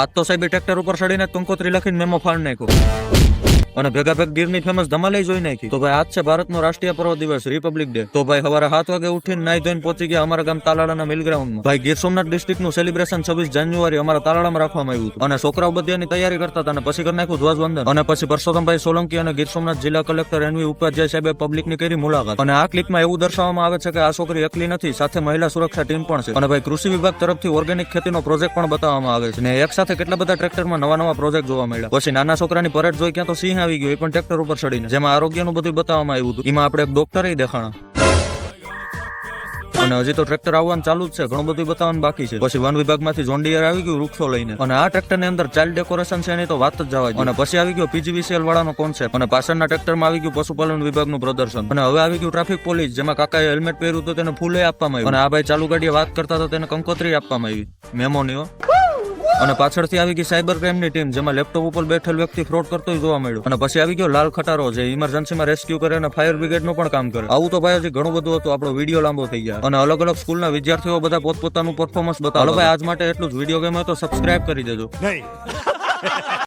આજ તો સાહેબ ટ્રેક્ટર ઉપર ચડીને કંકોત્રી લખીને મેમો ફાડ નાખ્યો અને ભેગા ભેગ ગીરની ફેમસ ધમાલ જોઈ નાખી. તો ભાઈ આજ છે ભારતનો રાષ્ટ્રીય પર્વ દિવસ રિપબ્લિક ડે. તો ભાઈ સવારે 7 વાગે ઉઠીને નાઈ ધોઈને પહોંચી ગયા અમારા ગામ તાલાળાના મિલ ગ્રાઉન્ડમાં. ભાઈ ગીર સોમનાથ ડિસ્ટ્રિક્ટનું સેલિબ્રેશન 26 જાન્યુઆરી અમારા તાલાળામાં રાખવામાં આવ્યું હતું અને છોકરાઓ બધાની તૈયારી કરતા હતા અને પછી કરી નાખ્યું ધ્વજવંદન અને પછી પરસોત્તમભાઈ સોલંકી અને ગીર સોમનાથ જિલ્લા કલેક્ટર એનવી ઉપાધ્યાય સાહેબે પબ્લિકની કરી મુલાકાત. અને આ ક્લિપમાં એવું દર્શાવવામાં આવે છે કે આ છોકરી એકલી નથી, સાથે મહિલા સુરક્ષા ટીમ પણ છે. અને ભાઈ કૃષિ વિભાગ તરફથી ઓર્ગેનિક ખેતીનો પ્રોજેક્ટ પણ બતાવવામાં આવે છે. અને એક સાથે કેટલા બધા ટ્રેક્ટરમાં નવા પ્રોજેક્ટ જોવા મળ્યા. પછી નાના છોકરાની પરેડ જોઈ ક્યાં તો સિંહ આવી ગયો, એ પણ ટ્રેક્ટર ઉપર ચડીને, જેમાં આરોગ્યનું બધું બતાવવામાં આવ્યું હતું. એમાં આપણે એક ડોક્ટરે દેખાણા અને હજી તો ટ્રેક્ટર આવવાનું ચાલુ જ છે, ઘણું બધું બતાવવાનું બાકી છે. પછી વન વિભાગમાંથી જોન્ડિયર આવી ગયું વૃક્ષો લઈને અને આ ટ્રેક્ટરની અંદર ચાઇલ્ડ ડેકોરેશન છે એની તો વાત જ જવા દો. અને પછી આવી ગયો પીજીવીસીએલ વાળાનો કોન્સેપ્ટ અને પાછળના ટ્રેક્ટરમાં આવી ગયું પશુપાલન વિભાગનું પ્રદર્શન અને હવે આવી ગયું ટ્રાફિક પોલીસ, જેમાં કાકાએ હેલ્મેટ પહેર્યું તો તેને ફૂલે આપવામાં આવ્યું અને આ ભાઈ ચાલુ ગાડીએ વાત કરતા તો તેને કંકોત્રી આપવામાં આવી મેમોનીઓ. અને પાછળથી આવી ગઈ સાયબર ક્રાઇમની ટીમ, જેમાં લેપટોપ ઉપર બેઠેલ વ્યક્તિ ફ્રોડ કરતો જોવા મળ્યો. અને પછી આવી ગયો લાલ ખટારો, જે ઇમરજન્સીમાં રેસ્ક્યુ કરે અને ફાયર બ્રિગેડનું પણ કામ કરે. આવું તો ભાઈ હજી ઘણું બધું હતું, આપણો વિડીયો લાંબો થઈ ગયા અને અલગ અલગ સ્કૂલના વિદ્યાર્થીઓ બધા પોતપોતાનું પરફોર્મન્સ બતાવો. ભાઈ આજ માટે એટલું જ. વિડીયો ગમે તો સબસ્ક્રાઇબ કરી દેજો.